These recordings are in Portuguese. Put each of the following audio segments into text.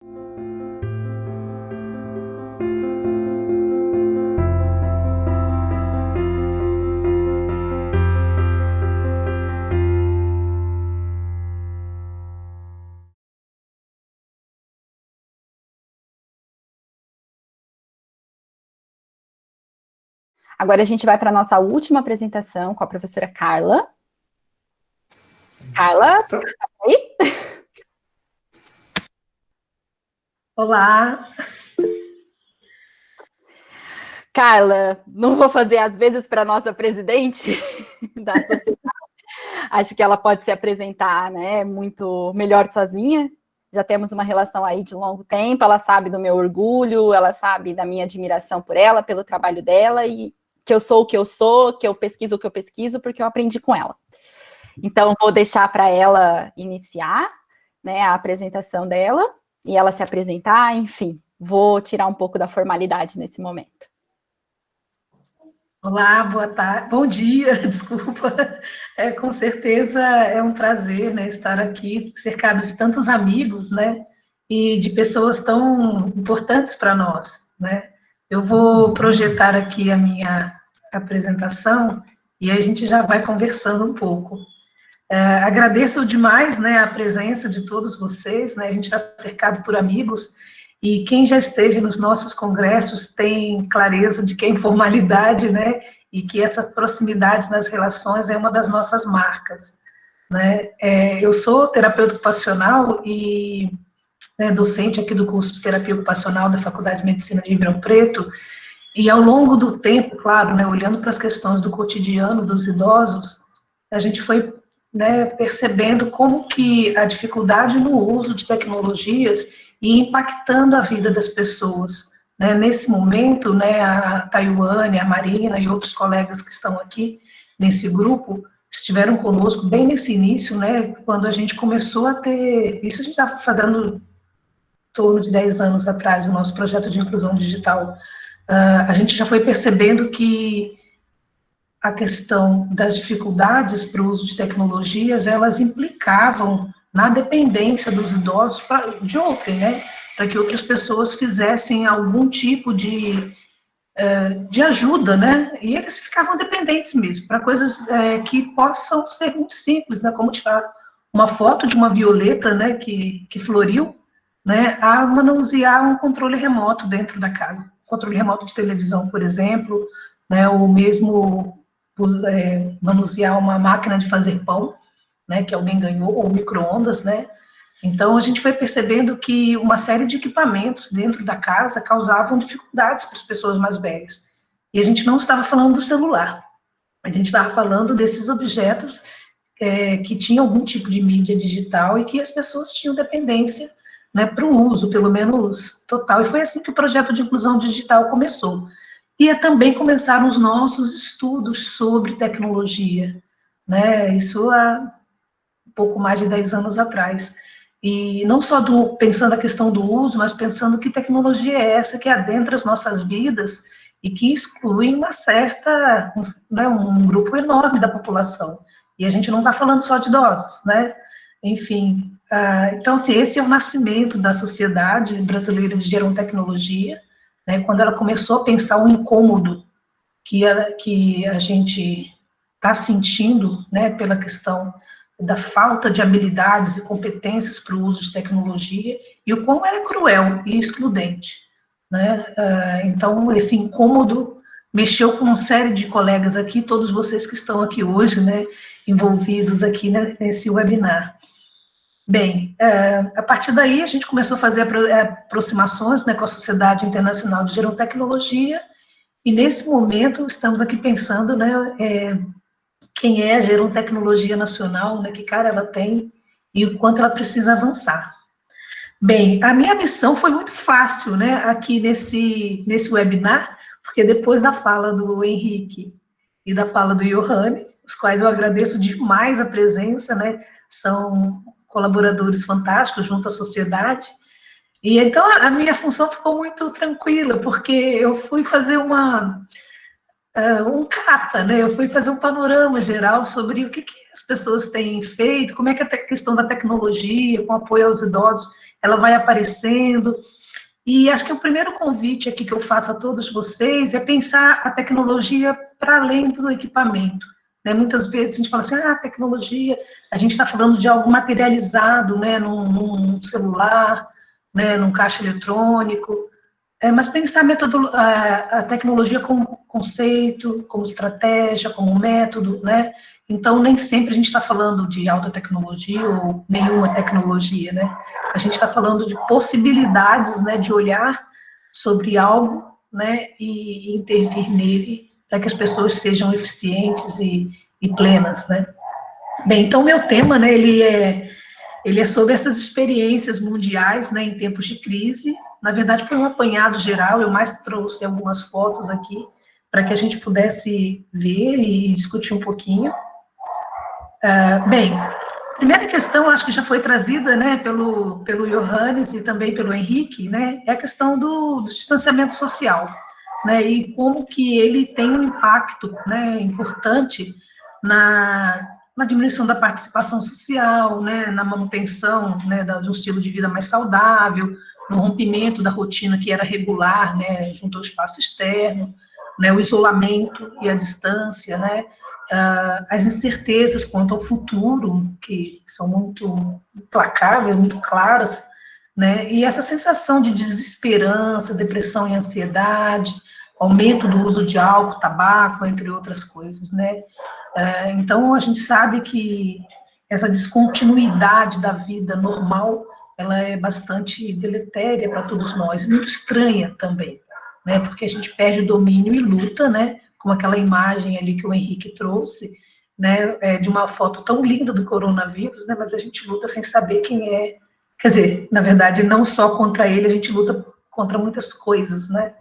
Agora a gente vai para a nossa última apresentação com a professora Carla. Carla, tá aí? Olá. Carla, não vou fazer as vezes para a nossa presidente da sociedade. Acho que ela pode se apresentar, né, muito melhor sozinha. Já temos uma relação aí de longo tempo, ela sabe do meu orgulho, ela sabe da minha admiração por ela, pelo trabalho dela, e que eu sou o que eu sou, que eu pesquiso o que eu pesquiso, porque eu aprendi com ela. Então, vou deixar para ela iniciar, né, a apresentação dela, e ela se apresentar, enfim, vou tirar um pouco da formalidade nesse momento. Olá, boa tarde, bom dia, desculpa. Com certeza é um prazer, né, estar aqui cercado de tantos amigos, né, e de pessoas tão importantes para nós, né. Eu vou projetar aqui a minha apresentação e a gente já vai conversando um pouco. Agradeço demais, né, a presença de todos vocês, né, a gente está cercado por amigos, e quem já esteve nos nossos congressos tem clareza de que a informalidade, né, e que essa proximidade nas relações é uma das nossas marcas, né. Eu sou terapeuta ocupacional e, né, docente aqui do curso de terapia ocupacional da Faculdade de Medicina de Ribeirão Preto, e ao longo do tempo, claro, né, olhando para as questões do cotidiano dos idosos, a gente foi, né, percebendo como que a dificuldade no uso de tecnologias ia impactando a vida das pessoas, né. Nesse momento, né, a Taiwane, a Marina e outros colegas que estão aqui nesse grupo estiveram conosco bem nesse início, né, quando a gente começou a ter, isso a gente está fazendo em torno de 10 anos atrás, o nosso projeto de inclusão digital. A gente já foi percebendo que a questão das dificuldades para o uso de tecnologias, elas implicavam na dependência dos idosos de outrem, né? Para que outras pessoas fizessem algum tipo de ajuda, né? E eles ficavam dependentes mesmo, para coisas que possam ser muito simples, né? Como tirar uma foto de uma violeta, né, que floriu, né, a manusear um controle remoto dentro da casa. Controle remoto de televisão, por exemplo, né, ou mesmo manusear uma máquina de fazer pão, né, que alguém ganhou, ou micro-ondas, né. Então, a gente foi percebendo que uma série de equipamentos dentro da casa causavam dificuldades para as pessoas mais velhas. E a gente não estava falando do celular, a gente estava falando desses objetos que tinham algum tipo de mídia digital e que as pessoas tinham dependência, né, para o uso, pelo menos total. E foi assim que o projeto de inclusão digital começou. E também começaram os nossos estudos sobre tecnologia, né, isso há um pouco mais de 10 anos atrás. E não só pensando a questão do uso, mas pensando que tecnologia é essa que adentra as nossas vidas e que exclui uma certa, né, um grupo enorme da população. E a gente não está falando só de idosos, né? Enfim, então, assim, esse é o nascimento da Sociedade Brasileira de Gerontecnologia, né, quando ela começou a pensar o incômodo que a gente está sentindo, né, pela questão da falta de habilidades e competências para o uso de tecnologia, e o quão era cruel e excludente, né? Então, esse incômodo mexeu com uma série de colegas aqui, todos vocês que estão aqui hoje, né, envolvidos aqui nesse webinar. Bem, a partir daí a gente começou a fazer aproximações, né, com a Sociedade Internacional de Gerontecnologia, e nesse momento estamos aqui pensando, né, quem é a Gerontecnologia Nacional, né, que cara ela tem e o quanto ela precisa avançar. Bem, a minha missão foi muito fácil, né, aqui nesse webinar, porque depois da fala do Henrique e da fala do Johanne, os quais eu agradeço demais a presença, né, são colaboradores fantásticos junto à sociedade, e então a minha função ficou muito tranquila, porque eu fui fazer um cata, né? Eu fui fazer um panorama geral sobre o que as pessoas têm feito, como é que a questão da tecnologia, com apoio aos idosos, ela vai aparecendo. E acho que o primeiro convite aqui que eu faço a todos vocês é pensar a tecnologia para além do equipamento. Né? Muitas vezes a gente fala assim, tecnologia, a gente está falando de algo materializado, né? num celular, né? num caixa eletrônico, mas pensar a tecnologia como conceito, como estratégia, como método, né? Então, nem sempre a gente está falando de alta tecnologia ou nenhuma tecnologia, né? A gente está falando de possibilidades, né, de olhar sobre algo, né, e intervir nele para que as pessoas sejam eficientes e plenas, né? Bem, então, meu tema, né, ele é sobre essas experiências mundiais, né, em tempos de crise. Na verdade, foi um apanhado geral, eu mais trouxe algumas fotos aqui para que a gente pudesse ver e discutir um pouquinho. Bem, primeira questão, acho que já foi trazida, né, pelo Johannes e também pelo Henrique, né, é a questão do distanciamento social, né, e como que ele tem um impacto, né, importante na diminuição da participação social, né, na manutenção, né, de um estilo de vida mais saudável, no rompimento da rotina que era regular, né, junto ao espaço externo, né, o isolamento e a distância, né, as incertezas quanto ao futuro, que são muito implacáveis, muito claras, né? E essa sensação de desesperança, depressão e ansiedade, aumento do uso de álcool, tabaco, entre outras coisas, né? Então, a gente sabe que essa descontinuidade da vida normal, ela é bastante deletéria para todos nós, muito estranha também, né? Porque a gente perde o domínio e luta, né? Como aquela imagem ali que o Henrique trouxe, né? De uma foto tão linda do coronavírus, né? Mas a gente luta sem saber quem é. Quer dizer, na verdade, não só contra ele, a gente luta contra muitas coisas, né?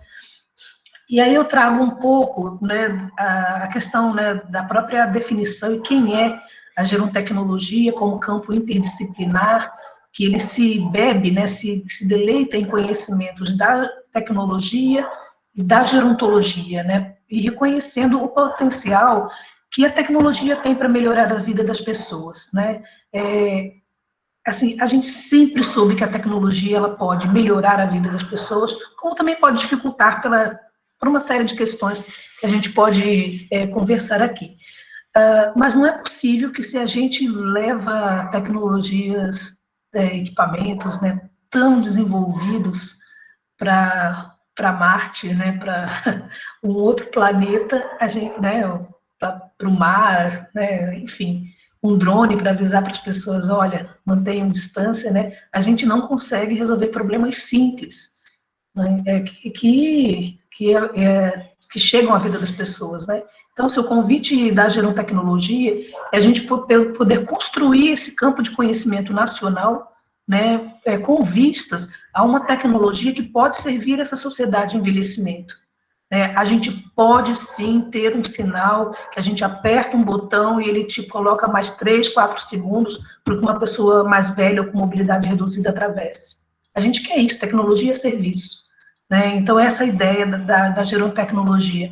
E aí eu trago um pouco, né, a questão, né, da própria definição e quem é a gerontecnologia como campo interdisciplinar, que ele se bebe, né, se deleita em conhecimentos da tecnologia e da gerontologia, né, e reconhecendo o potencial que a tecnologia tem para melhorar a vida das pessoas, né. Assim, a gente sempre soube que a tecnologia ela pode melhorar a vida das pessoas, como também pode dificultar por uma série de questões que a gente pode conversar aqui. Mas não é possível que se a gente leva tecnologias, equipamentos, né, tão desenvolvidos para Marte, né, para um outro planeta, a gente, né, para o mar, né, enfim, um drone para avisar para as pessoas, olha, mantenham distância, né, a gente não consegue resolver problemas simples, né, que chegam à vida das pessoas, né. Então, o seu convite da gerontecnologia é a gente poder construir esse campo de conhecimento nacional, né, com vistas a uma tecnologia que pode servir essa sociedade em envelhecimento. A gente pode sim ter um sinal que a gente aperta um botão e ele te coloca mais 3, 4 segundos para que uma pessoa mais velha ou com mobilidade reduzida atravesse. A gente quer isso, tecnologia é serviço. Né? Então, essa ideia da gerontecnologia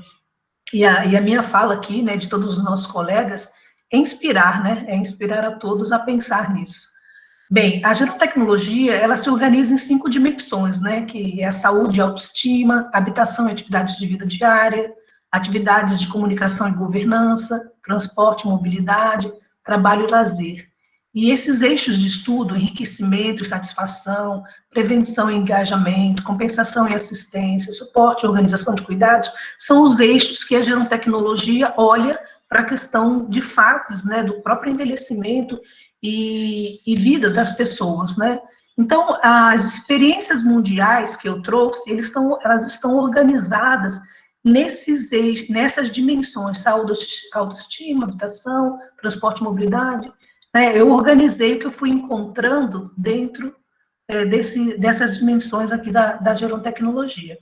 e a minha fala aqui, né, de todos os nossos colegas, é inspirar, né? É inspirar a todos a pensar nisso. Bem, a gerontecnologia, ela se organiza em 5 dimensões, né, que é a saúde e autoestima, habitação e atividades de vida diária, atividades de comunicação e governança, transporte e mobilidade, trabalho e lazer. E esses eixos de estudo, enriquecimento e satisfação, prevenção e engajamento, compensação e assistência, suporte e organização de cuidados, são os eixos que a gerontecnologia olha para a questão de fases, né, do próprio envelhecimento e vida das pessoas, né? Então, as experiências mundiais que eu trouxe, elas estão organizadas nessas dimensões, saúde, autoestima, habitação, transporte e mobilidade. Né? Eu organizei o que eu fui encontrando dentro dessas dimensões aqui da gerontecnologia.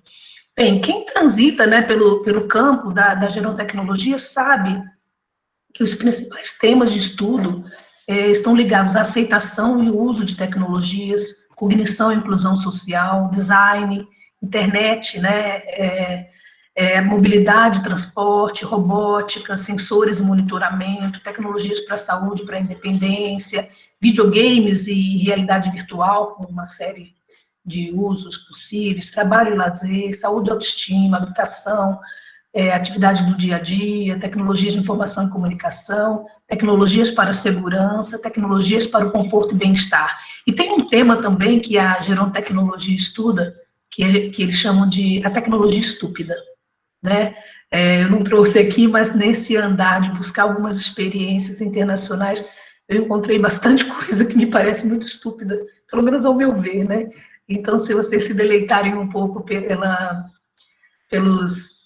Bem, quem transita, né, pelo campo da gerontecnologia sabe que os principais temas de estudo estão ligados à aceitação e uso de tecnologias, cognição e inclusão social, design, internet, né, mobilidade, transporte, robótica, sensores e monitoramento, tecnologias para a saúde, para a independência, videogames e realidade virtual, com uma série de usos possíveis, trabalho e lazer, saúde e autoestima, habitação, atividade do dia a dia, tecnologias de informação e comunicação, tecnologias para a segurança, tecnologias para o conforto e bem-estar. E tem um tema também que a Gerontecnologia estuda, que eles chamam de a tecnologia estúpida, né? Eu não trouxe aqui, mas nesse andar de buscar algumas experiências internacionais, eu encontrei bastante coisa que me parece muito estúpida, pelo menos ao meu ver, né? Então, se vocês se deleitarem um pouco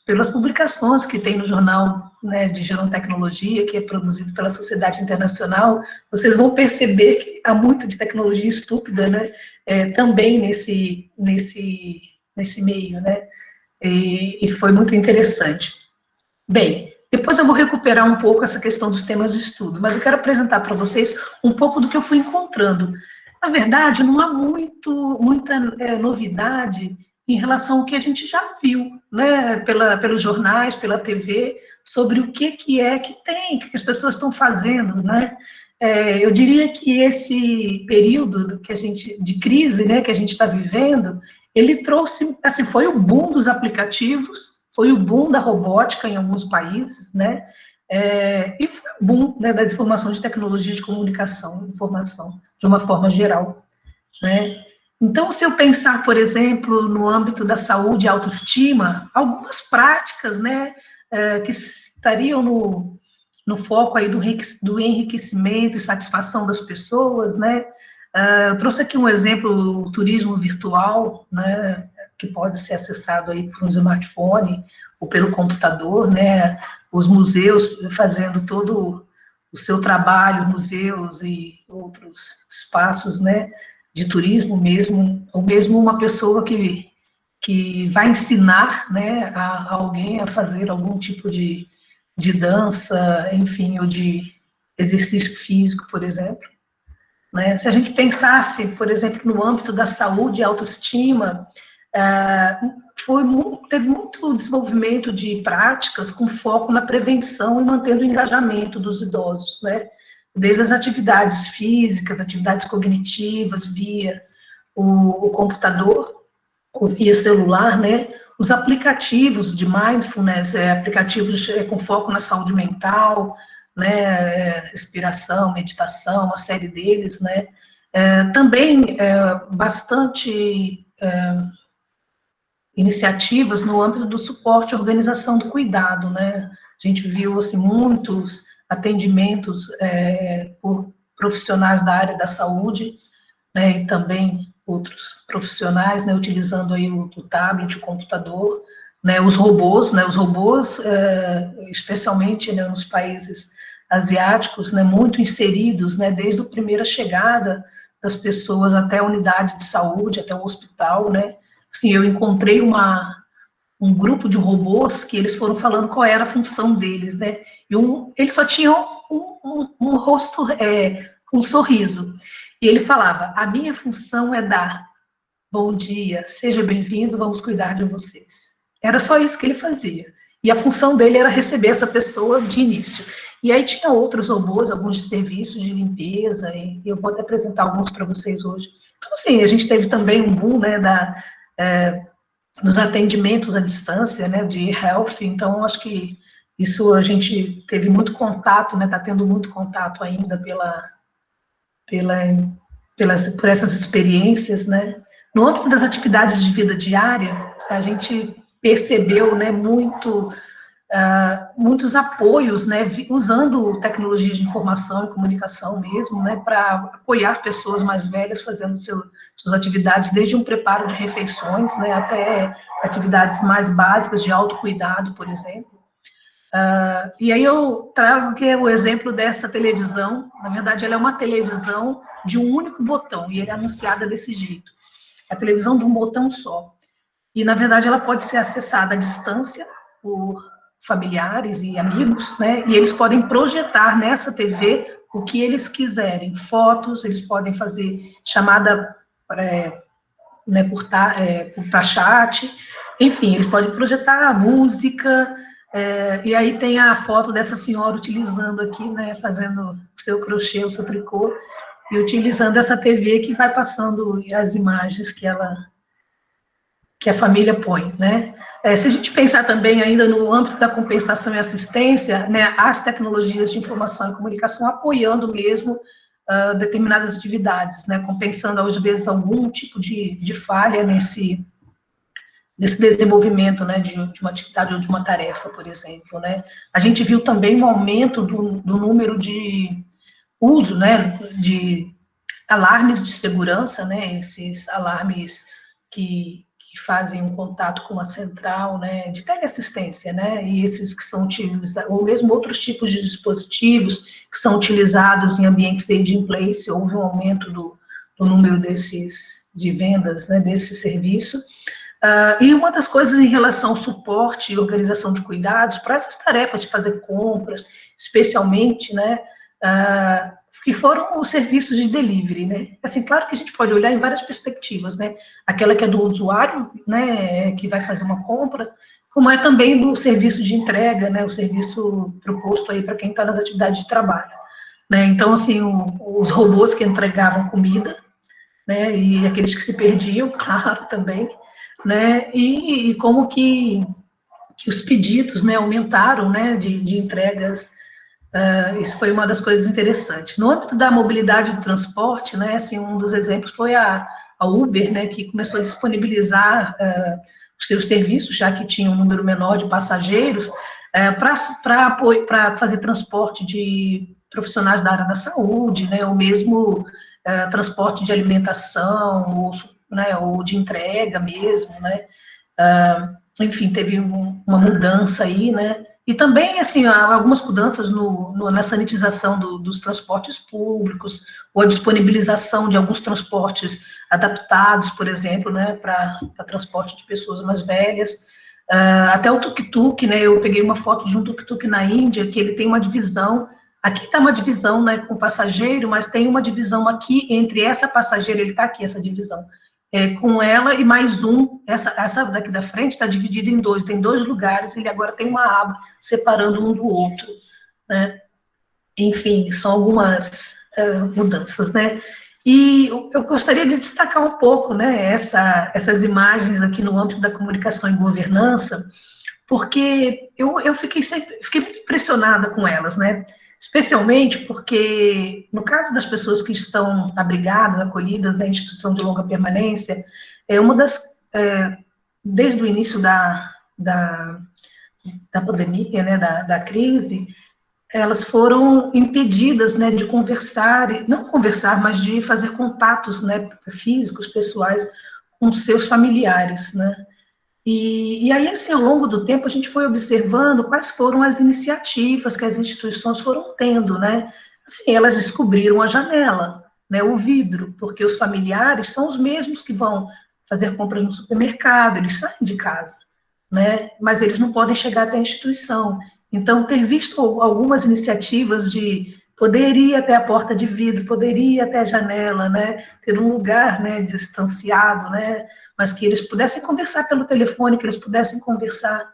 pelas publicações que tem no jornal, né, de Gerontecnologia, que é produzido pela Sociedade Internacional, vocês vão perceber que há muito de tecnologia estúpida, né, também nesse meio, né, e foi muito interessante. Bem, depois eu vou recuperar um pouco essa questão dos temas de estudo, mas eu quero apresentar para vocês um pouco do que eu fui encontrando. Na verdade, não há muita novidade em relação ao que a gente já viu, né, pelos jornais, pela TV, sobre o que é que tem, o que as pessoas estão fazendo, né? Eu diria que esse período que de crise, né, que a gente está vivendo, ele trouxe, assim, foi o boom dos aplicativos, foi o boom da robótica em alguns países, né? E foi o boom, né, das informações de tecnologia de comunicação, informação, de uma forma geral, né? Então, se eu pensar, por exemplo, no âmbito da saúde e autoestima, algumas práticas, né, que estariam no foco aí do enriquecimento e satisfação das pessoas, né? Eu trouxe aqui um exemplo, o turismo virtual, né, que pode ser acessado aí por um smartphone ou pelo computador, né? Os museus fazendo todo o seu trabalho, museus e outros espaços, né, de turismo mesmo, ou mesmo uma pessoa que vai ensinar, né, a alguém a fazer algum tipo de dança, enfim, ou de exercício físico, por exemplo, né? Se a gente pensasse, por exemplo, no âmbito da saúde e autoestima, teve muito desenvolvimento de práticas com foco na prevenção e mantendo o engajamento dos idosos, né? Desde as atividades físicas, atividades cognitivas, via o computador, via celular, né? Os aplicativos de mindfulness, aplicativos com foco na saúde mental, né? Respiração, meditação, uma série deles, né? Também bastante iniciativas no âmbito do suporte à organização do cuidado, né? A gente viu, assim, muitos atendimentos por profissionais da área da saúde, né, e também outros profissionais, né, utilizando aí o tablet, o computador, né, os robôs, especialmente, né, nos países asiáticos, né, muito inseridos, né, desde a primeira chegada das pessoas até a unidade de saúde, até o hospital, né. Assim, eu encontrei um grupo de robôs que eles foram falando qual era a função deles, né, e eles só tinham um rosto, um sorriso, e ele falava: a minha função é dar bom dia, seja bem-vindo, vamos cuidar de vocês. Era só isso que ele fazia. E a função dele era receber essa pessoa de início. E aí tinha outros robôs, alguns de serviços de limpeza, e eu vou até apresentar alguns para vocês hoje. Então, assim, a gente teve também um boom, né, nos atendimentos à distância, né, de health, então acho que isso a gente teve muito contato, né, está tendo muito contato ainda por essas experiências, né? No âmbito das atividades de vida diária, a gente percebeu, né, muitos apoios, né, usando tecnologia de informação e comunicação mesmo, né, para apoiar pessoas mais velhas fazendo suas atividades, desde um preparo de refeições, né, até atividades mais básicas de autocuidado, por exemplo. E aí eu trago que o exemplo dessa televisão. Na verdade, ela é uma televisão de um único botão, e ela é anunciada desse jeito. A televisão de um botão só. E, na verdade, ela pode ser acessada à distância por familiares e amigos, né? E eles podem projetar nessa TV o que eles quiserem. Fotos, eles podem fazer chamada, né, por chat, enfim, eles podem projetar música, e aí tem a foto dessa senhora utilizando aqui, né, fazendo o seu crochê, o seu tricô, e utilizando essa TV que vai passando as imagens que a família põe, né? Se a gente pensar também ainda no âmbito da compensação e assistência, né, as tecnologias de informação e comunicação apoiando mesmo determinadas atividades, né, compensando às vezes algum tipo de falha nesse desenvolvimento, né, de uma atividade ou de uma tarefa, por exemplo, né? A gente viu também um aumento do número de uso, né, de alarmes de segurança, né, esses alarmes que fazem um contato com a central, né, de teleassistência, né, e esses que são utilizados, ou mesmo outros tipos de dispositivos que são utilizados em ambientes aging in place, houve um aumento do número de vendas, né, desse serviço. E uma das coisas em relação ao suporte e organização de cuidados, para essas tarefas de fazer compras, especialmente, né, que foram os serviços de delivery, né? Assim, claro que a gente pode olhar em várias perspectivas, né? Aquela que é do usuário, né, que vai fazer uma compra, como é também do serviço de entrega, né, o serviço proposto aí para quem está nas atividades de trabalho, né? Então, assim, os robôs que entregavam comida, né, e aqueles que se perdiam, claro, também, né, e como que os pedidos, né, aumentaram, né, de entregas. Isso foi uma das coisas interessantes. No âmbito da mobilidade do transporte, né, assim, um dos exemplos foi a Uber, né, que começou a disponibilizar os seus serviços, já que tinha um número menor de passageiros, para fazer transporte de profissionais da área da saúde, né, ou mesmo transporte de alimentação, ou de entrega mesmo, né, enfim, teve uma mudança aí, né, e também, assim, há algumas mudanças na sanitização dos transportes públicos, ou a disponibilização de alguns transportes adaptados, por exemplo, né, para transporte de pessoas mais velhas, até o tuk-tuk, né, eu peguei uma foto de um tuk-tuk na Índia, que ele tem uma divisão, aqui está uma divisão, né, com passageiro, mas tem uma divisão aqui, entre essa passageira, ele está aqui, essa divisão, com ela e mais um, essa daqui da frente está dividida em dois, tem dois lugares, ele agora tem uma aba separando um do outro, né? Enfim, são algumas mudanças, né? E eu gostaria de destacar um pouco, né, essas imagens aqui no âmbito da comunicação e governança, porque eu fiquei muito impressionada com elas, né? Especialmente porque, no caso das pessoas que estão abrigadas, acolhidas na instituição de longa permanência, uma das, desde o início da pandemia, né, da crise, elas foram impedidas, né, de conversar, não conversar, mas de fazer contatos, né, físicos, pessoais, com seus familiares, né? E aí, assim, ao longo do tempo, a gente foi observando quais foram as iniciativas que as instituições foram tendo, né? Assim, elas descobriram a janela, né, o vidro, porque os familiares são os mesmos que vão fazer compras no supermercado, eles saem de casa, né? Mas eles não podem chegar até a instituição. Então, ter visto algumas iniciativas de poder ir até a porta de vidro, poder ir até a janela, né? Ter um lugar, né, distanciado, né? Mas que eles pudessem conversar pelo telefone, que eles pudessem conversar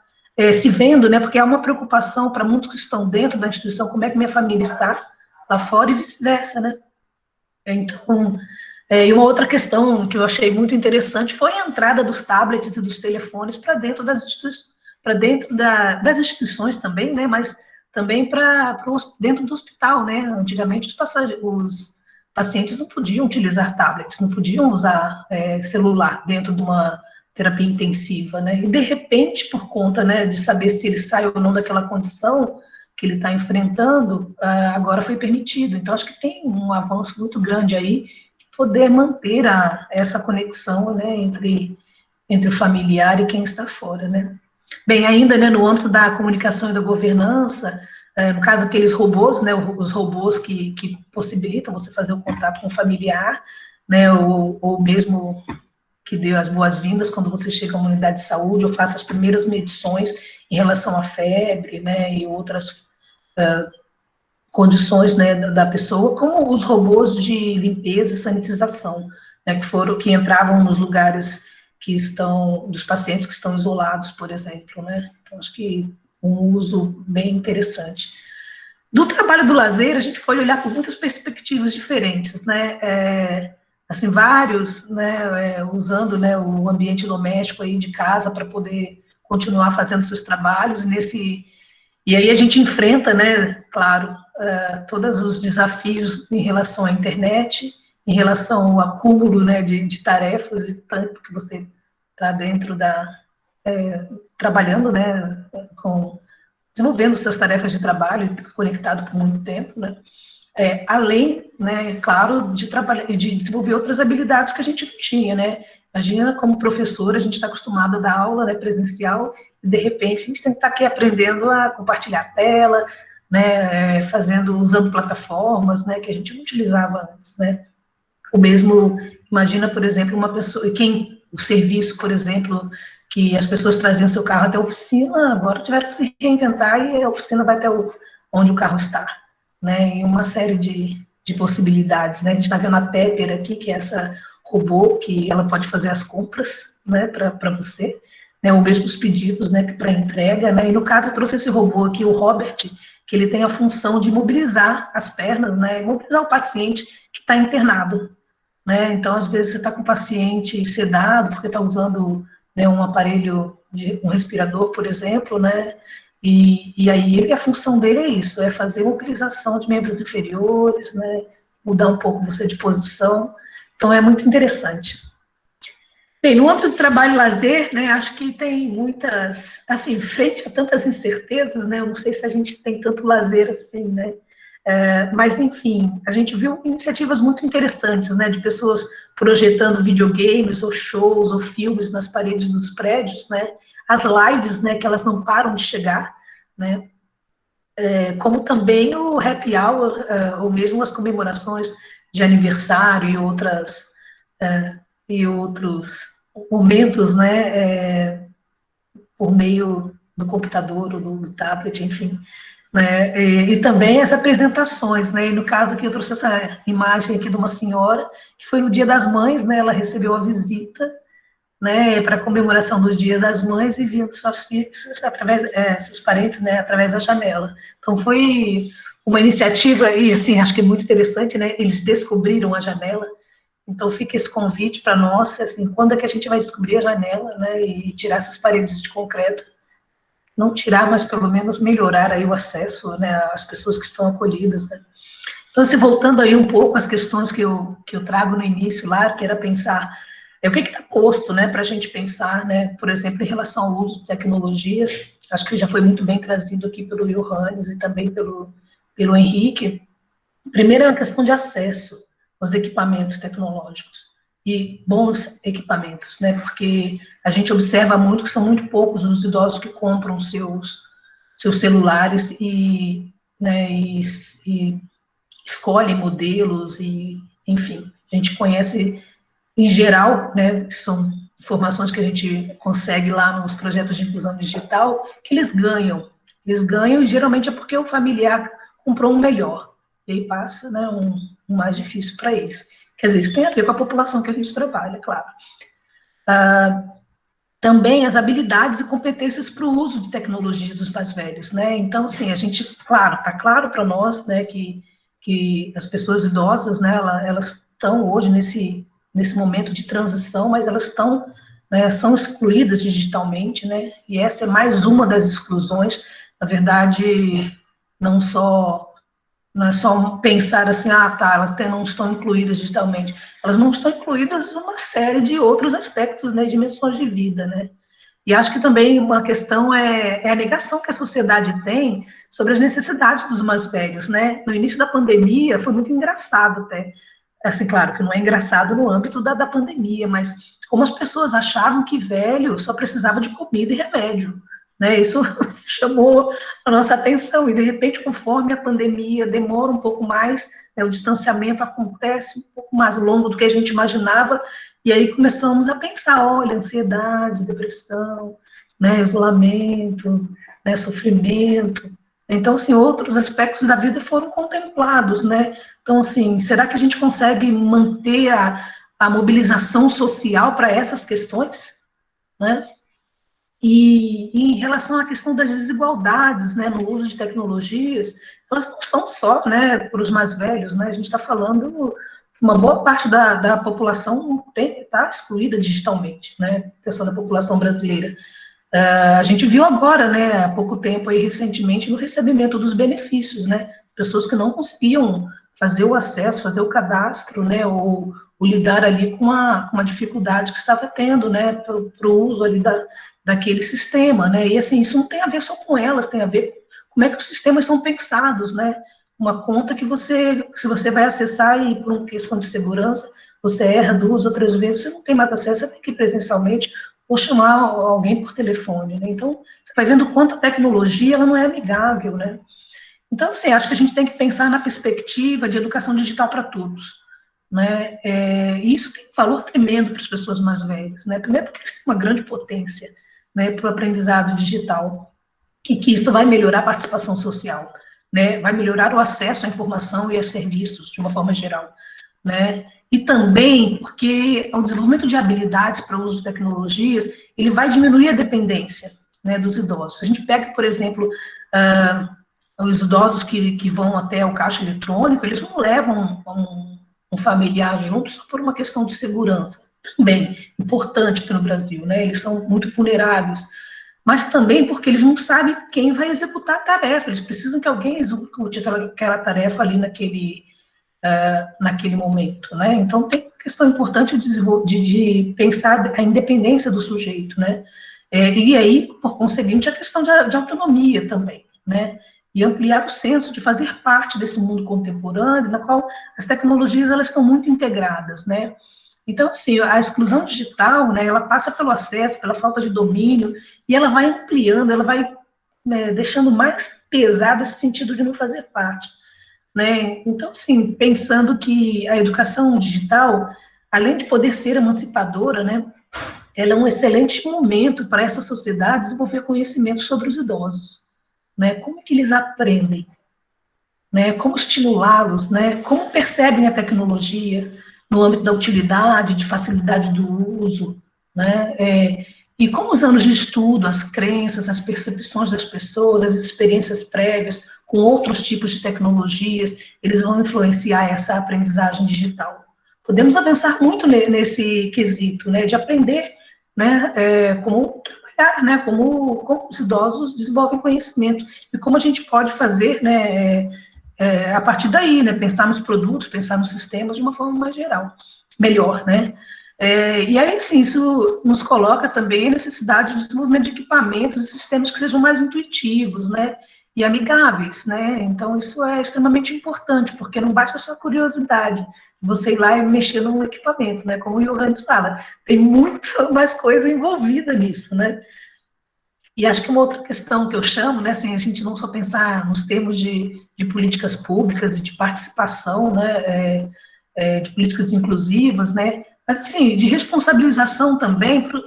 se vendo, né? Porque há uma preocupação para muitos que estão dentro da instituição, como é que minha família está lá fora e vice-versa, né? Então, e uma outra questão que eu achei muito interessante foi a entrada dos tablets e dos telefones para dentro das instituições, das instituições também, né? Mas também dentro do hospital, né? Antigamente os pacientes não podiam utilizar tablets, não podiam usar celular dentro de uma terapia intensiva, né? E de repente, por conta, né, de saber se ele sai ou não daquela condição que ele está enfrentando, agora foi permitido. Então, acho que tem um avanço muito grande aí de poder manter essa conexão, né, entre o familiar e quem está fora, né? Bem, ainda, né, no âmbito da comunicação e da governança, no caso aqueles robôs, né, os robôs que possibilitam você fazer o contato com o familiar, né, ou mesmo que dê as boas-vindas quando você chega a uma unidade de saúde ou faça as primeiras medições em relação à febre, né, e outras condições, né, da pessoa, como os robôs de limpeza e sanitização, né, que entravam nos lugares dos pacientes que estão isolados, por exemplo, né? Então, acho que um uso bem interessante. Do trabalho do lazer, a gente pode olhar por muitas perspectivas diferentes, né? Assim, vários, né, usando, né, o ambiente doméstico aí de casa para poder continuar fazendo seus trabalhos e aí a gente enfrenta, né, claro, todos os desafios em relação à internet, em relação ao acúmulo, né, de tarefas e tanto que você está dentro trabalhando, né, desenvolvendo suas tarefas de trabalho, conectado por muito tempo, né, além, né, claro, de trabalhar, de desenvolver outras habilidades que a gente não tinha, né. Imagina, como professora, a gente está acostumado a dar aula, né, presencial, e de repente a gente tem que estar aqui aprendendo a compartilhar a tela, né, usando plataformas, né, que a gente não utilizava antes, né. O mesmo, imagina, por exemplo, uma pessoa, o serviço, por exemplo, que as pessoas traziam seu carro até a oficina, agora tiveram que se reinventar e a oficina vai até onde o carro está, né, e uma série de possibilidades, né, a gente está vendo a Pepper aqui, que é essa robô, que ela pode fazer as compras, né, para você, né, ou mesmo os pedidos, né, para entrega, né, e no caso eu trouxe esse robô aqui, o Robert, que ele tem a função de mobilizar as pernas, né, mobilizar o paciente que está internado, né, então às vezes você está com o paciente sedado, porque está usando, né, um aparelho, um respirador, por exemplo, né, e aí a função dele é isso, é fazer mobilização de membros inferiores, né, mudar um pouco você de posição, então é muito interessante. Bem, no âmbito do trabalho e lazer, né, acho que tem muitas, assim, frente a tantas incertezas, né, eu não sei se a gente tem tanto lazer assim, né, mas, enfim, a gente viu iniciativas muito interessantes, né, de pessoas projetando videogames, ou shows, ou filmes nas paredes dos prédios, né, as lives, né, que elas não param de chegar, né, como também o happy hour, ou mesmo as comemorações de aniversário e outros momentos, né, por meio do computador ou do tablet, enfim, né, e também as apresentações, né, e no caso aqui eu trouxe essa imagem aqui de uma senhora, que foi no Dia das Mães, né, ela recebeu a visita, né, para a comemoração do Dia das Mães e vindo seus filhos, seus parentes, né, através da janela. Então foi uma iniciativa, e assim, acho que é muito interessante, né, eles descobriram a janela, então fica esse convite para nós, assim, quando é que a gente vai descobrir a janela, né, e tirar essas paredes de concreto, não tirar, mas pelo menos melhorar aí o acesso, né, às pessoas que estão acolhidas, né. Então, assim, voltando aí um pouco às questões que eu trago no início lá, que era pensar, o que está posto, né, para a gente pensar, né, por exemplo, em relação ao uso de tecnologias, acho que já foi muito bem trazido aqui pelo Johannes e também pelo Henrique. Primeiro é uma questão de acesso aos equipamentos tecnológicos e bons equipamentos, né? Porque a gente observa muito que são muito poucos os idosos que compram seus celulares né, e escolhem modelos e, enfim, a gente conhece em geral, né? São informações que a gente consegue lá nos projetos de inclusão digital, que eles ganham. Eles ganham e geralmente é porque o familiar comprou um melhor. E aí passa, né, um mais difícil para eles. Quer dizer, isso tem a ver com a população que a gente trabalha, claro. Também as habilidades e competências para o uso de tecnologia dos mais velhos, né? Então, assim, a gente, claro, está claro para nós, né, que as pessoas idosas, né, elas estão hoje nesse momento de transição, mas elas estão, né, são excluídas digitalmente, né? E essa é mais uma das exclusões, na verdade, não é só pensar assim, tá, elas não estão incluídas digitalmente. Elas não estão incluídas em uma série de outros aspectos, né, dimensões de vida, né. E acho que também uma questão é a negação que a sociedade tem sobre as necessidades dos mais velhos, né. No início da pandemia, foi muito engraçado até. Assim, claro que não é engraçado no âmbito da pandemia, mas como as pessoas achavam que velho só precisava de comida e remédio, né? Isso chamou a nossa atenção, e de repente, conforme a pandemia demora um pouco mais, né, o distanciamento acontece um pouco mais longo do que a gente imaginava, e aí começamos a pensar, olha, ansiedade, depressão, né, isolamento, né, sofrimento. Então, assim, outros aspectos da vida foram contemplados, né? Então, assim, será que a gente consegue manter a mobilização social para essas questões, né? E em relação à questão das desigualdades, né, no uso de tecnologias, elas não são só, né, para os mais velhos, né? A gente está falando que uma boa parte da população está excluída digitalmente, né? A questão da população brasileira. A gente viu agora, né, há pouco tempo, aí, recentemente, no recebimento dos benefícios, né? Pessoas que não conseguiam fazer o acesso, fazer o cadastro, né, ou lidar ali com uma dificuldade que estava tendo, né, para o uso ali daquele sistema, né? E assim, isso não tem a ver só com elas, tem a ver com como é que os sistemas são pensados, né? Uma conta que se você vai acessar e por uma questão de segurança, você erra 2 ou 3 vezes, você não tem mais acesso, você tem que ir presencialmente ou chamar alguém por telefone, né? Então, você vai vendo quanto a tecnologia, ela não é amigável, né? Então, assim, acho que a gente tem que pensar na perspectiva de educação digital para todos, né? E isso tem um valor tremendo para as pessoas mais velhas, né? Primeiro porque eles têm uma grande potência, né, para o aprendizado digital, e que isso vai melhorar a participação social, né? Vai melhorar o acesso à informação e a serviços, de uma forma geral, né? E também porque o desenvolvimento de habilidades para o uso de tecnologias, ele vai diminuir a dependência, né, dos idosos. A gente pega, por exemplo, os idosos que vão até o caixa eletrônico, eles não levam um familiar junto só por uma questão de segurança, também importante aqui no Brasil, né? Eles são muito vulneráveis, mas também porque eles não sabem quem vai executar a tarefa, eles precisam que alguém execute aquela tarefa ali naquele momento, né? Então, tem questão importante de pensar a independência do sujeito, né? E aí, por conseguinte, a questão de autonomia também, né? E ampliar o senso de fazer parte desse mundo contemporâneo, na qual as tecnologias elas estão muito integradas, né? Então, assim, a exclusão digital, né, ela passa pelo acesso, pela falta de domínio, e ela vai ampliando, ela vai, né, deixando mais pesado esse sentido de não fazer parte, né? Então, assim, pensando que a educação digital, além de poder ser emancipadora, né, ela é um excelente momento para essa sociedade desenvolver conhecimento sobre os idosos, né? Como que eles aprendem, né? Como estimulá-los, né? Como percebem a tecnologia no âmbito da utilidade, de facilidade do uso, né? E como os anos de estudo, as crenças, as percepções das pessoas, as experiências prévias com outros tipos de tecnologias, eles vão influenciar essa aprendizagem digital. Podemos avançar muito nesse quesito, né? De aprender, né? Como trabalhar, né? Como os idosos desenvolvem conhecimento e como a gente pode fazer, né? A partir daí, né, pensar nos produtos, pensar nos sistemas de uma forma mais geral, melhor, né? E aí, sim, isso nos coloca também a necessidade de desenvolvimento de equipamentos e sistemas que sejam mais intuitivos, né, e amigáveis, né? Então, isso é extremamente importante, porque não basta só curiosidade, você ir lá e mexer num equipamento, né? Como o Johannes fala, tem muito mais coisa envolvida nisso, né? E acho que uma outra questão que eu chamo, né, assim, a gente não só pensar nos termos de políticas públicas e de participação, né, de políticas inclusivas, né, mas assim, de responsabilização também para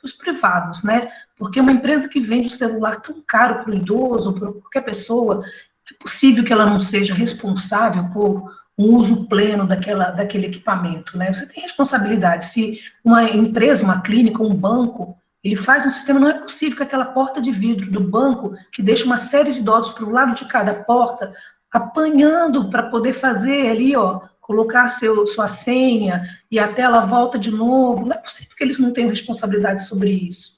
os privados, né, porque uma empresa que vende um celular tão caro para o idoso, para qualquer pessoa, é possível que ela não seja responsável por um uso pleno daquele equipamento, né, você tem responsabilidade, se uma empresa, uma clínica, um banco, ele faz um sistema, não é possível que aquela porta de vidro do banco, que deixa uma série de idosos para o lado de cada porta, apanhando para poder fazer ali, ó, colocar sua senha, e a tela volta de novo, não é possível que eles não tenham responsabilidade sobre isso,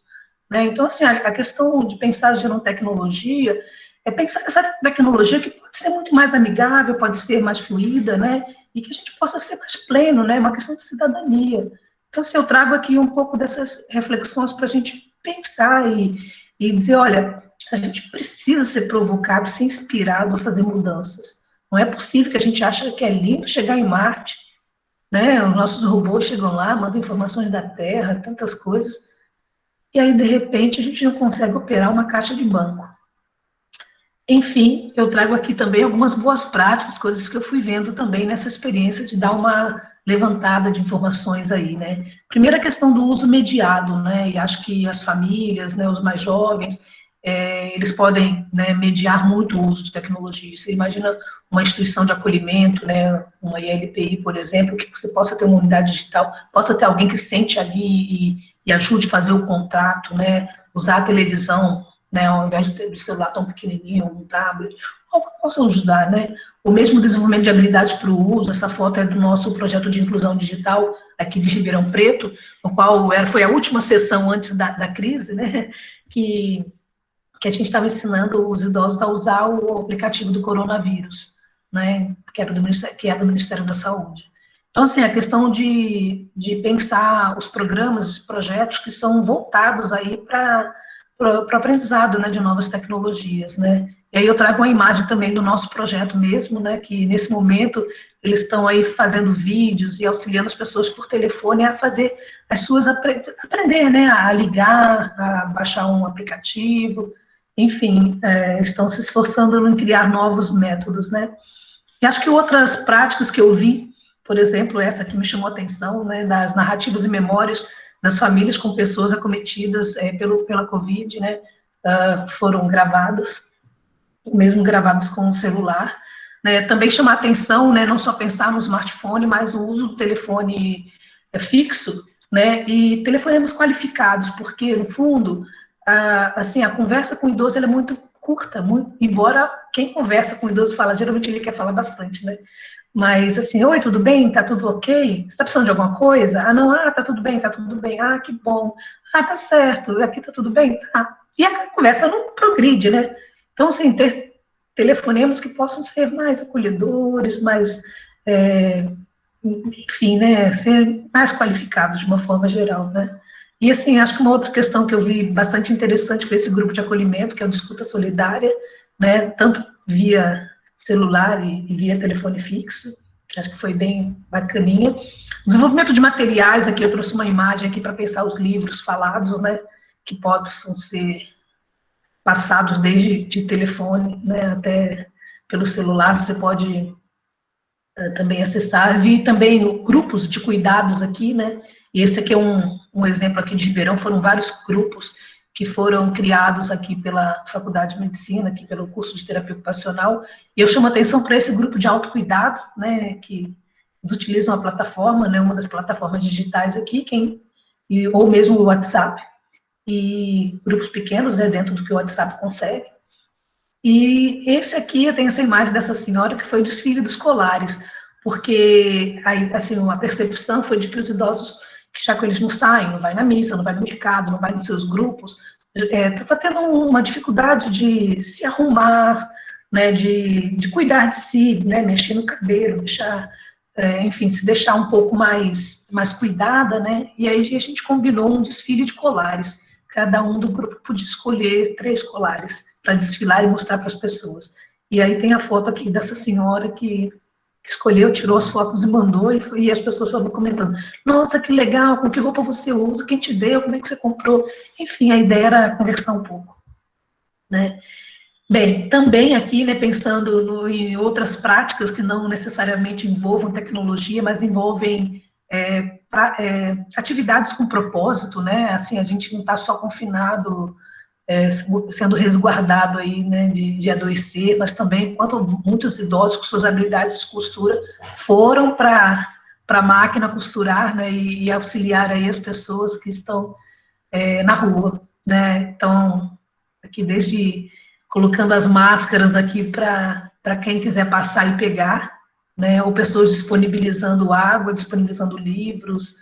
né? Então, assim, a questão de pensar em tecnologia é pensar essa tecnologia que pode ser muito mais amigável, pode ser mais fluida, né? E que a gente possa ser mais pleno, né? Uma questão de cidadania. Então, assim, eu trago aqui um pouco dessas reflexões para a gente pensar e dizer, olha, a gente precisa ser provocado, ser inspirado a fazer mudanças. Não é possível que a gente ache que é lindo chegar em Marte, né? Os nossos robôs chegam lá, mandam informações da Terra, tantas coisas, e aí, de repente, a gente não consegue operar uma caixa de banco. Enfim, eu trago aqui também algumas boas práticas, coisas que eu fui vendo também nessa experiência de dar uma levantada de informações aí, né? Primeira questão do uso mediado, né? E acho que as famílias, né, os mais jovens, eles podem, né, mediar muito o uso de tecnologia. Você imagina uma instituição de acolhimento, né, uma ILPI, por exemplo, que você possa ter uma unidade digital, possa ter alguém que sente ali e ajude a fazer o contato, né, usar a televisão, né, ao invés de ter do celular tão pequenininho, um tablet, algo que possa ajudar, né. O mesmo desenvolvimento de habilidades para o uso, essa foto é do nosso projeto de inclusão digital aqui de Ribeirão Preto, no qual foi a última sessão antes da crise, né, que a gente estava ensinando os idosos a usar o aplicativo do coronavírus, né, que é do Ministério da Saúde. Então, assim, a questão de pensar os programas, os projetos que são voltados aí para o aprendizado, né, de novas tecnologias, né. E aí eu trago uma imagem também do nosso projeto mesmo, né, que nesse momento eles estão aí fazendo vídeos e auxiliando as pessoas por telefone a fazer as suas, aprender, né, a ligar, a baixar um aplicativo, enfim, estão se esforçando em criar novos métodos, né. E acho que outras práticas que eu vi, por exemplo, essa que me chamou a atenção, né, das narrativas e memórias das famílias com pessoas acometidas pela Covid, né, foram gravadas, mesmo gravadas com o celular, né, também chamar atenção, né, não só pensar no smartphone, mas o uso do telefone fixo, né, e telefonemas qualificados, porque, no fundo, assim, a conversa com o idoso ela é muito curta, embora quem conversa com o idoso fala, geralmente ele quer falar bastante, né, mas assim, oi, tudo bem? Tá tudo ok? Você tá precisando de alguma coisa? Ah, não, tá tudo bem, tá tudo bem. Ah, que bom. Ah, tá certo, aqui tá tudo bem? Tá. E a conversa não progride, né? Então, assim, ter telefonemas que possam ser mais acolhedores, mais, enfim, né, ser mais qualificados de uma forma geral, né? E, assim, acho que uma outra questão que eu vi bastante interessante foi esse grupo de acolhimento, que é o Disputa Solidária, né, tanto via celular e via telefone fixo, que acho que foi bem bacaninha. Desenvolvimento de materiais, aqui eu trouxe uma imagem aqui para pensar os livros falados, né, que possam ser passados desde de telefone, né, até pelo celular, você pode também acessar. Vi também grupos de cuidados aqui, né, e esse aqui é um exemplo aqui de Ribeirão, foram vários grupos que foram criados aqui pela Faculdade de Medicina, aqui pelo curso de terapia ocupacional, e eu chamo atenção para esse grupo de autocuidado, né, que eles utilizam a plataforma, né, uma das plataformas digitais aqui, ou mesmo o WhatsApp, e grupos pequenos, né, dentro do que o WhatsApp consegue. E esse aqui, eu tenho essa imagem dessa senhora que foi o desfile dos colares, porque aí, assim, a percepção foi de que os idosos, que já que eles não saem, não vai na missa, não vai no mercado, não vai nos seus grupos, estava tendo uma dificuldade de se arrumar, né, de cuidar de si, né, mexer no cabelo, deixar, enfim, se deixar um pouco mais cuidada, né, e aí a gente combinou um desfile de colares, cada um do grupo podia escolher 3 colares para desfilar e mostrar para as pessoas. E aí tem a foto aqui dessa senhora que escolheu, tirou as fotos e mandou, e as pessoas foram comentando, nossa, que legal, com que roupa você usa, quem te deu, como é que você comprou? Enfim, a ideia era conversar um pouco, né? Bem, também aqui, né, pensando em outras práticas que não necessariamente envolvam tecnologia, mas envolvem atividades com propósito, né? Assim, a gente não está só confinado, sendo resguardado aí, né, de adoecer, mas também, enquanto muitos idosos com suas habilidades de costura foram para a máquina costurar, né, e auxiliar aí as pessoas que estão na rua, né? Então, aqui desde colocando as máscaras aqui para quem quiser passar e pegar, né? Ou pessoas disponibilizando água, disponibilizando livros,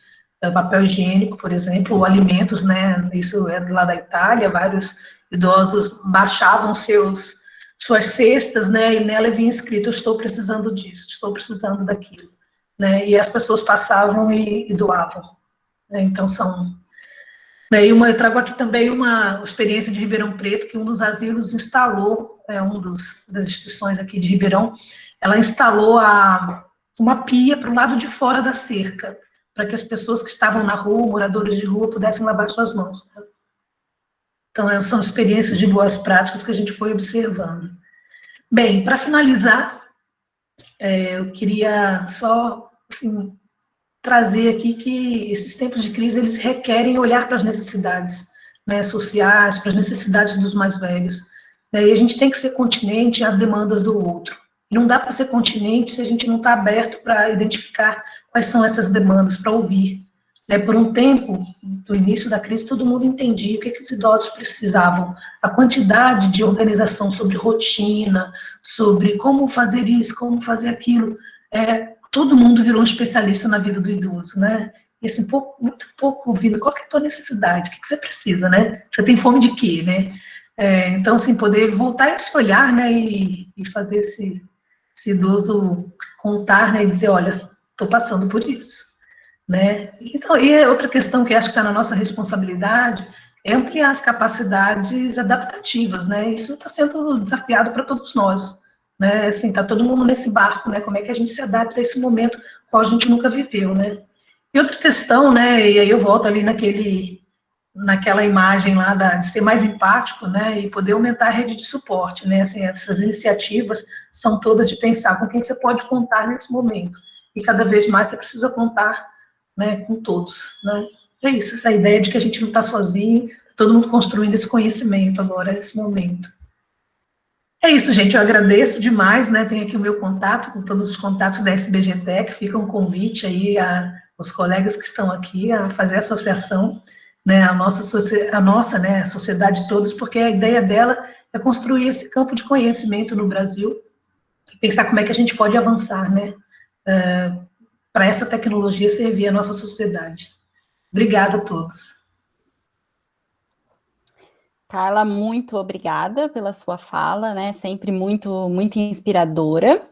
papel higiênico, por exemplo, ou alimentos, né? Isso é lá da Itália, vários idosos baixavam suas cestas, né? E nela vinha escrito: estou precisando disso, estou precisando daquilo, né? E as pessoas passavam e doavam, né? Então são. E eu trago aqui também uma experiência de Ribeirão Preto, que um dos asilos instalou, das instituições aqui de Ribeirão, ela instalou uma pia para o lado de fora da cerca, para que as pessoas que estavam na rua, moradores de rua, pudessem lavar suas mãos, né? Então, são experiências de boas práticas que a gente foi observando. Bem, para finalizar, eu queria só, assim, trazer aqui que esses tempos de crise, eles requerem olhar para as necessidades, né, sociais, para as necessidades dos mais velhos. E a gente tem que ser continente às demandas do outro. Não dá para ser continente se a gente não está aberto para identificar quais são essas demandas, para ouvir. Por um tempo, do início da crise, todo mundo entendia o que os idosos precisavam. A quantidade de organização sobre rotina, sobre como fazer isso, como fazer aquilo. Todo mundo virou um especialista na vida do idoso, né? E assim, muito pouco ouvindo qual que é a tua necessidade, o que você precisa, né? Você tem fome de quê, né? Então, assim, poder voltar a se olhar, né, e fazer esse idoso contar, né, e dizer, olha, estou passando por isso, né? Então, e outra questão que acho que está na nossa responsabilidade é ampliar as capacidades adaptativas, né? Isso está sendo desafiado para todos nós, né? Assim, está todo mundo nesse barco, né? Como é que a gente se adapta a esse momento qual a gente nunca viveu, né? E outra questão, né? E aí eu volto ali naquela imagem lá de ser mais empático, né, e poder aumentar a rede de suporte, né, assim, essas iniciativas são todas de pensar com quem você pode contar nesse momento, e cada vez mais você precisa contar, né, com todos, né, é isso, essa ideia de que a gente não está sozinho, todo mundo construindo esse conhecimento agora, nesse momento. É isso, gente, eu agradeço demais, né, tem aqui o meu contato, com todos os contatos da SBGTEC, fica um convite aí aos colegas que estão aqui a fazer a associação, né, a nossa, né, a sociedade de todos, porque a ideia dela é construir esse campo de conhecimento no Brasil, e pensar como é que a gente pode avançar, né, para essa tecnologia servir a nossa sociedade. Obrigada a todos. Carla, muito obrigada pela sua fala, né? Sempre muito, muito inspiradora.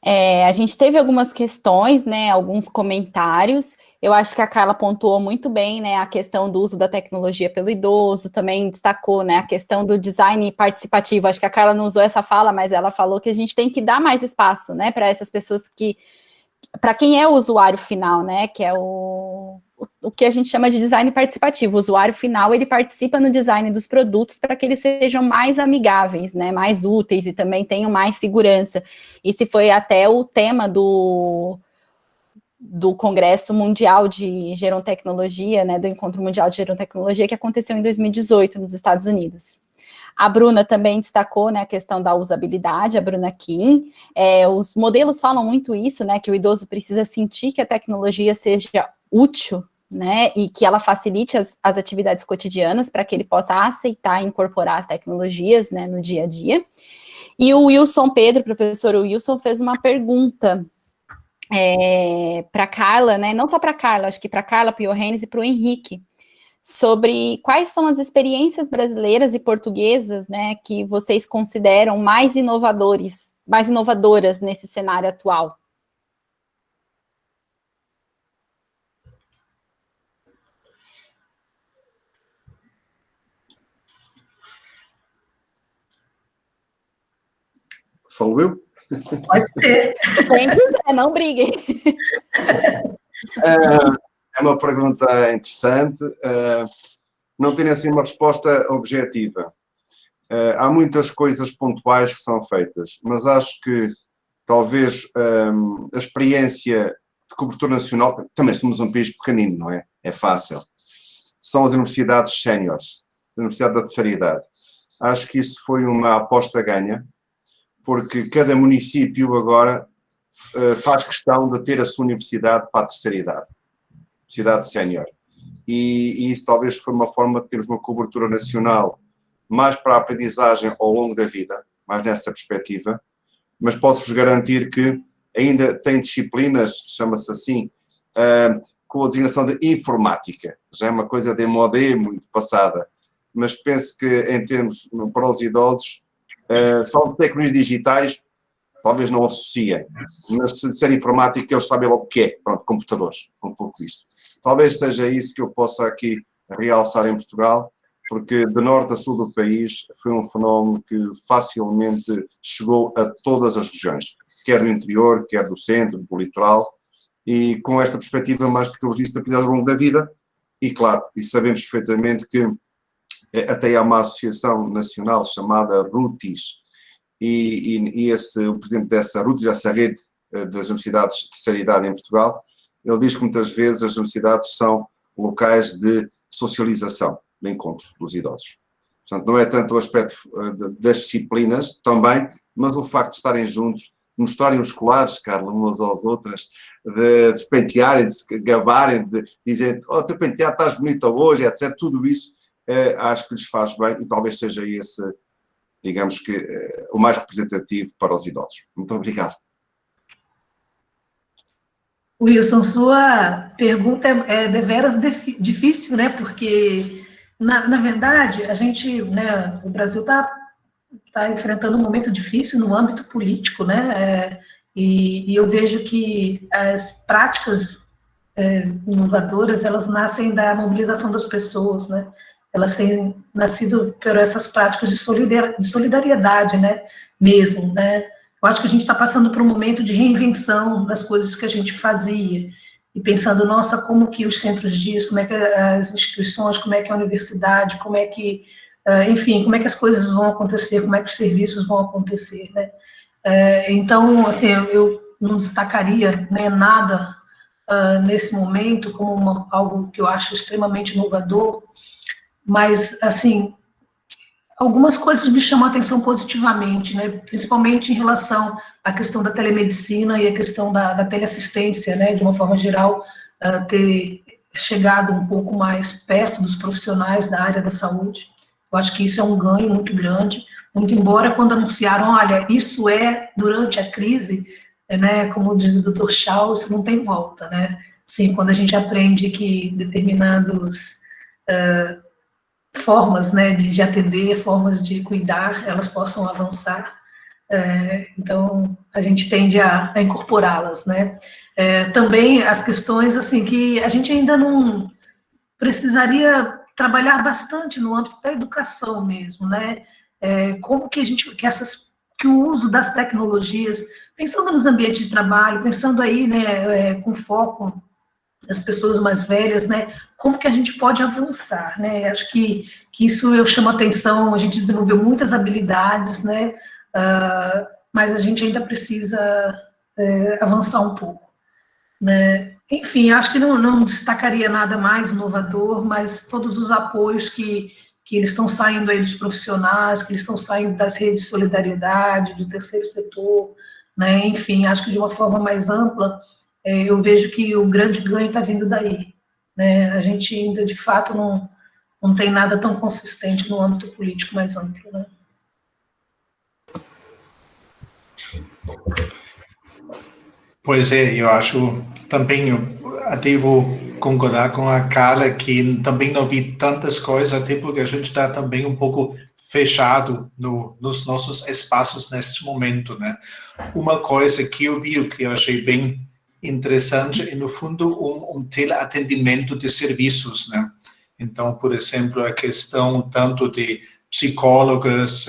A gente teve algumas questões, né? Alguns comentários. Eu acho que a Carla pontuou muito bem, né? A questão do uso da tecnologia pelo idoso, também destacou, né? A questão do design participativo. Acho que a Carla não usou essa fala, mas ela falou que a gente tem que dar mais espaço, né? Para essas pessoas para quem é o usuário final, né, que é o que a gente chama de design participativo. O usuário final, ele participa no design dos produtos para que eles sejam mais amigáveis, né, mais úteis e também tenham mais segurança. Esse foi até o tema do Congresso Mundial de Gerontecnologia, né, do Encontro Mundial de Gerontecnologia, que aconteceu em 2018 nos Estados Unidos. A Bruna também destacou, né, a questão da usabilidade, a Bruna Kim. Os modelos falam muito isso, né, que o idoso precisa sentir que a tecnologia seja útil, né, e que ela facilite as atividades cotidianas para que ele possa aceitar e incorporar as tecnologias, né, no dia a dia. E o Wilson Pedro, o professor Wilson, fez uma pergunta para a Carla, né, não só para a Carla, acho que para a Carla, para o Johannes e para o Henrique, sobre quais são as experiências brasileiras e portuguesas, né, que vocês consideram mais inovadoras nesse cenário atual. Sou eu? Pode ser. Quem quiser, não briguem. É uma pergunta interessante. Não tenho assim uma resposta objetiva. Há muitas coisas pontuais que são feitas, mas acho que talvez a experiência de cobertura nacional, também somos um país pequenino, não é? É fácil. São as universidades séniores, a Universidade da Terceira Idade. Acho que isso foi uma aposta ganha, porque cada município agora faz questão de ter a sua universidade para a terceira idade, universidade sénior. E isso talvez foi uma forma de termos uma cobertura nacional mais para a aprendizagem ao longo da vida, mais nessa perspectiva, mas posso-vos garantir que ainda tem disciplinas, chama-se assim, com a designação de informática, já é uma coisa de modé muito passada, mas penso que em termos para os idosos, se falam de tecnologias digitais, talvez não associem, mas se disser informática, eles sabem logo o que é, pronto, computadores, um pouco isso. Talvez seja isso que eu possa aqui realçar em Portugal, porque de norte a sul do país foi um fenómeno que facilmente chegou a todas as regiões, quer do interior, quer do centro, do litoral, e com esta perspectiva mais que eu disse da aprendizagem ao longo da vida, e claro, e sabemos perfeitamente que até há uma associação nacional chamada RUTIS, o presidente dessa RUTIS, essa rede das universidades de terceira idade em Portugal, ele diz que muitas vezes as universidades são locais de socialização, de encontro dos idosos. Portanto, não é tanto o aspecto das disciplinas também, mas o facto de estarem juntos, mostrarem os colares, Carla, umas às outras, de se pentearem, de se gabarem, de dizer, oh, teu penteado, estás bonita hoje, etc. Tudo isso acho que lhes faz bem e talvez seja esse, digamos que, o mais representativo para os idosos. Muito obrigado. Wilson, sua pergunta é deveras difícil, né? Porque, na verdade, a gente, né, o Brasil está enfrentando um momento difícil no âmbito político, né? E eu vejo que as práticas inovadoras, elas nascem da mobilização das pessoas, né? Elas têm nascido por essas práticas de solidariedade, né? Mesmo, né? Eu acho que a gente está passando por um momento de reinvenção das coisas que a gente fazia, e pensando, nossa, como que os centros dias, como é que as instituições, como é que a universidade, como é que, enfim, como é que as coisas vão acontecer, como é que os serviços vão acontecer, né? Então, assim, eu não destacaria, né, nada nesse momento como algo que eu acho extremamente inovador, mas, assim, algumas coisas me chamam a atenção positivamente, né? Principalmente em relação à questão da telemedicina e a questão da teleassistência, né? De uma forma geral, ter chegado um pouco mais perto dos profissionais da área da saúde. Eu acho que isso é um ganho muito grande, muito embora quando anunciaram, olha, isso durante a crise, né? Como diz o Dr. Shaw, isso não tem volta, né? Sim, quando a gente aprende que determinados formas, né, de atender, formas de cuidar, elas possam avançar. Então, a gente tende a incorporá-las, né? Também as questões, assim, que a gente ainda não precisaria trabalhar bastante no âmbito da educação mesmo, né? Como que que o uso das tecnologias, pensando nos ambientes de trabalho, pensando aí, né, com foco das pessoas mais velhas, né? Como que a gente pode avançar, né? Acho que isso eu chamo a atenção. A gente desenvolveu muitas habilidades, né? Mas a gente ainda precisa avançar um pouco, né? Enfim, acho que não destacaria nada mais inovador, mas todos os apoios que eles estão saindo aí dos profissionais, que eles estão saindo das redes de solidariedade, do terceiro setor, né? Enfim, acho que de uma forma mais ampla, eu vejo que o grande ganho está vindo daí, né? A gente ainda, de fato, não tem nada tão consistente no âmbito político mais amplo, né? Pois é, eu acho também, eu até vou concordar com a Carla, que também não vi tantas coisas, até porque a gente está também um pouco fechado nos nossos espaços neste momento, né? Uma coisa que eu vi, que eu achei bem interessante, é, no fundo, um teleatendimento de serviços, né? Então, por exemplo, a questão tanto de psicólogos,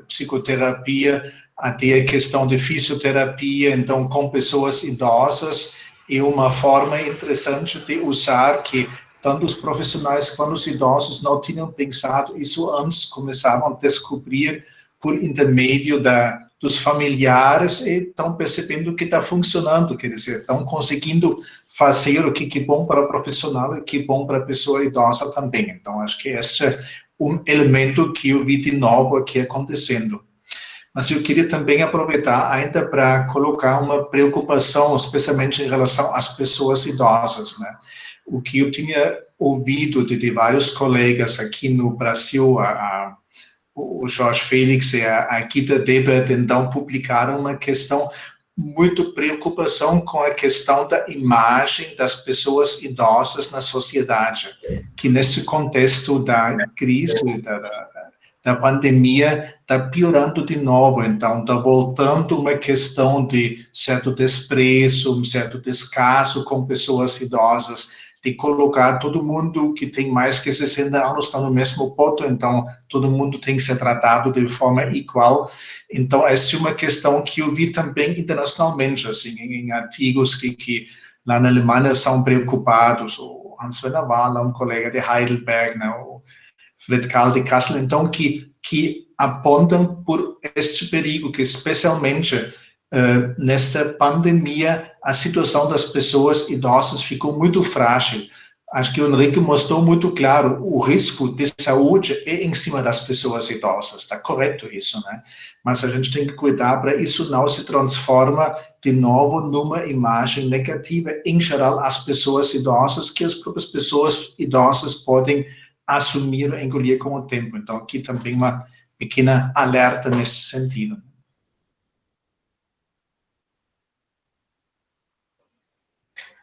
psicoterapia, até a questão de fisioterapia, então, com pessoas idosas, é uma forma interessante de usar que tanto os profissionais quanto os idosos não tinham pensado isso antes, começavam a descobrir por intermédio dos familiares e estão percebendo que está funcionando, quer dizer, estão conseguindo fazer o que é bom para o profissional e o que é bom para a pessoa idosa também. Então, acho que esse é um elemento que eu vi de novo aqui acontecendo. Mas eu queria também aproveitar ainda para colocar uma preocupação, especialmente em relação às pessoas idosas, né? O que eu tinha ouvido de vários colegas aqui no Brasil, o Jorge Félix e a Gita Debert, então, publicaram uma questão, muito preocupação com a questão da imagem das pessoas idosas na sociedade, que nesse contexto da crise, da pandemia, está piorando de novo. Então, está voltando uma questão de certo desprezo, um certo descaso com pessoas idosas, de colocar todo mundo que tem mais que 60 anos está no mesmo boto, então todo mundo tem que ser tratado de forma igual. Então, essa é uma questão que eu vi também internacionalmente, assim, em artigos que lá na Alemanha são preocupados. O Hans-Werner Wahler, um colega de Heidelberg, né, o Fred Karl de Kassel, então, que apontam por este perigo, que especialmente nesta pandemia a situação das pessoas idosas ficou muito frágil. acho que o Henrique mostrou muito claro, o risco de saúde é em cima das pessoas idosas, está correto isso, né? Mas a gente tem que cuidar para isso não se transforma de novo numa imagem negativa, em geral, as pessoas idosas, que as próprias pessoas idosas podem assumir, engolir com o tempo. Então, aqui também uma pequena alerta nesse sentido.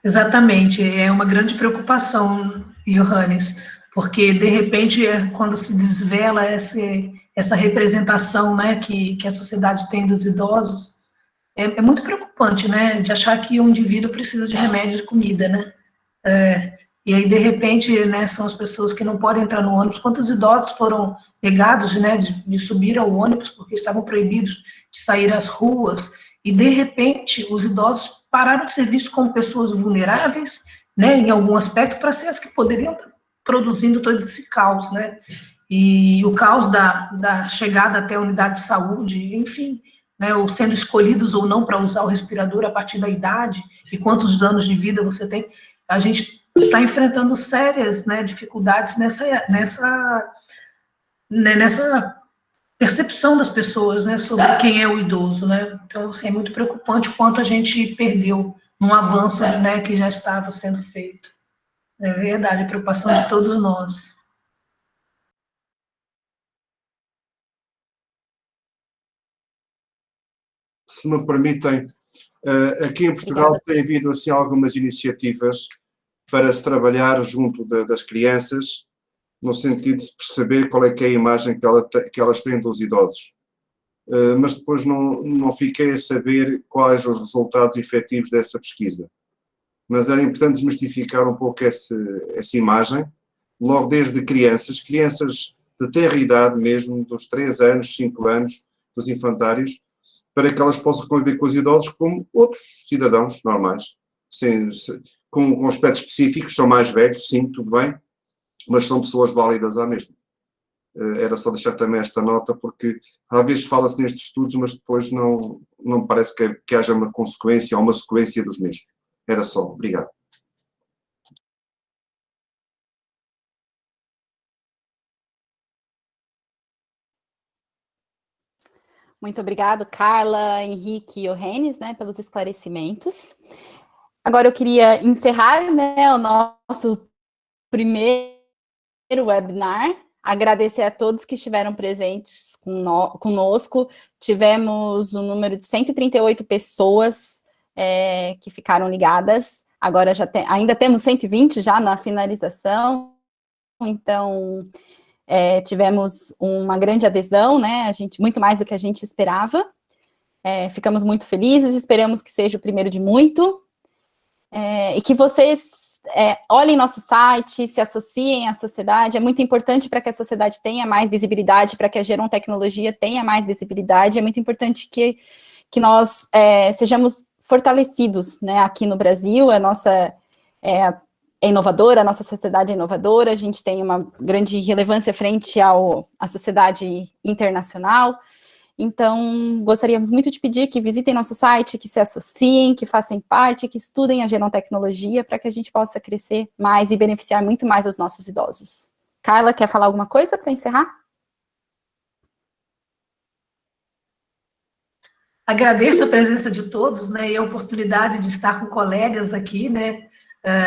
Exatamente, é uma grande preocupação, Johannes, porque, de repente, quando se desvela essa representação, né, que a sociedade tem dos idosos, é muito preocupante, né, de achar que um indivíduo precisa de remédio e comida, né, e aí, de repente, né, são as pessoas que não podem entrar no ônibus. Quantos idosos foram negados, né, de subir ao ônibus porque estavam proibidos de sair às ruas, e, de repente, os idosos pararam de ser vistos como pessoas vulneráveis, né, em algum aspecto, para ser as que poderiam estar produzindo todo esse caos, né, e o caos da chegada até a unidade de saúde, enfim, né, ou sendo escolhidos ou não para usar o respirador a partir da idade, e quantos anos de vida você tem, a gente está enfrentando sérias, né, dificuldades nessa percepção das pessoas, né, sobre quem é o idoso, né. Então, assim, é muito preocupante o quanto a gente perdeu num avanço, né, que já estava sendo feito. É verdade, a preocupação de todos nós. Se me permitem, aqui em Portugal tem havido assim, algumas iniciativas para se trabalhar junto das crianças, no sentido de se perceber qual é que é a imagem que elas têm dos idosos. Mas depois não fiquei a saber quais os resultados efetivos dessa pesquisa. Mas era importante desmistificar um pouco essa imagem, logo desde crianças de tenra idade mesmo, dos 3 anos, 5 anos, dos infantários, para que elas possam conviver com os idosos como outros cidadãos normais, com aspectos específicos, são mais velhos, sim, tudo bem, mas são pessoas válidas à mesma. Era só deixar também esta nota, porque às vezes fala-se nestes estudos, mas depois não me parece que haja uma consequência ou uma sequência dos mesmos. Era só. Obrigado. Muito obrigado, Carla, Henrique e Johannes, né, pelos esclarecimentos. Agora eu queria encerrar, né, o nosso primeiro webinar, agradecer a todos que estiveram presentes conosco. Tivemos um número de 138 pessoas que ficaram ligadas, agora ainda temos 120 já na finalização, então tivemos uma grande adesão, né, muito mais do que a gente esperava, ficamos muito felizes, esperamos que seja o primeiro de muito, e que vocês olhem nosso site, se associem à sociedade, é muito importante para que a sociedade tenha mais visibilidade, para que a Gerontecnologia tenha mais visibilidade, é muito importante que nós sejamos fortalecidos, né, aqui no Brasil, a nossa é inovadora, a nossa sociedade é inovadora, a gente tem uma grande relevância frente à sociedade internacional. Então, gostaríamos muito de pedir que visitem nosso site, que se associem, que façam parte, que estudem a Gerontecnologia para que a gente possa crescer mais e beneficiar muito mais os nossos idosos. Carla, quer falar alguma coisa para encerrar? Agradeço a presença de todos, né, e a oportunidade de estar com colegas aqui, né,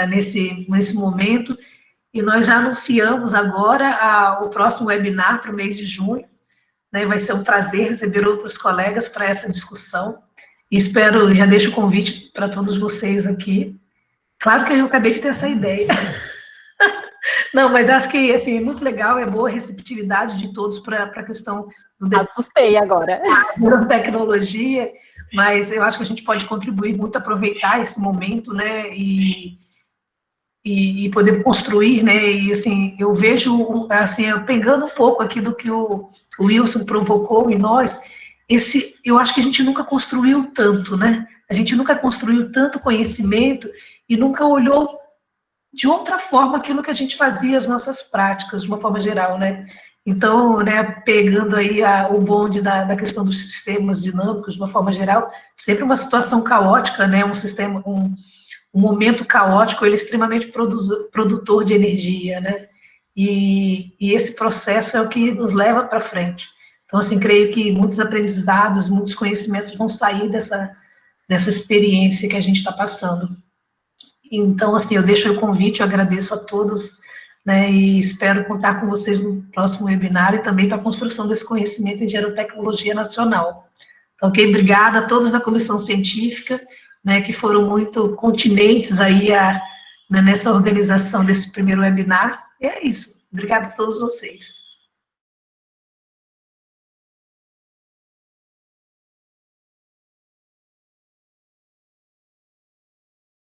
nesse momento, e nós já anunciamos agora o próximo webinar para o mês de junho, né, vai ser um prazer receber outros colegas para essa discussão, e espero, já deixo o convite para todos vocês aqui. Claro que eu acabei de ter essa ideia. Não, mas acho que, assim, é muito legal, é boa a receptividade de todos para a questão do Assustei agora. Da tecnologia, mas eu acho que a gente pode contribuir muito, aproveitar esse momento, né, e poder construir, né, e assim, eu vejo, assim, pegando um pouco aqui do que o Wilson provocou em nós, eu acho que a gente nunca construiu tanto, né, a gente nunca construiu tanto conhecimento e nunca olhou de outra forma aquilo que a gente fazia, as nossas práticas, de uma forma geral, né. Então, né, pegando aí o bonde da questão dos sistemas dinâmicos, de uma forma geral, sempre uma situação caótica, né, um sistema, o momento caótico, ele é extremamente produtor de energia, né? E esse processo é o que nos leva para frente. Então, assim, creio que muitos aprendizados, muitos conhecimentos vão sair dessa experiência que a gente está passando. Então, assim, eu deixo o convite, eu agradeço a todos, né, e espero contar com vocês no próximo webinar e também para a construção desse conhecimento em geotecnologia nacional. Então, ok? Obrigada a todos da comissão científica, né, que foram muito continentes aí né, nessa organização desse primeiro webinar. E é isso. Obrigada a todos vocês.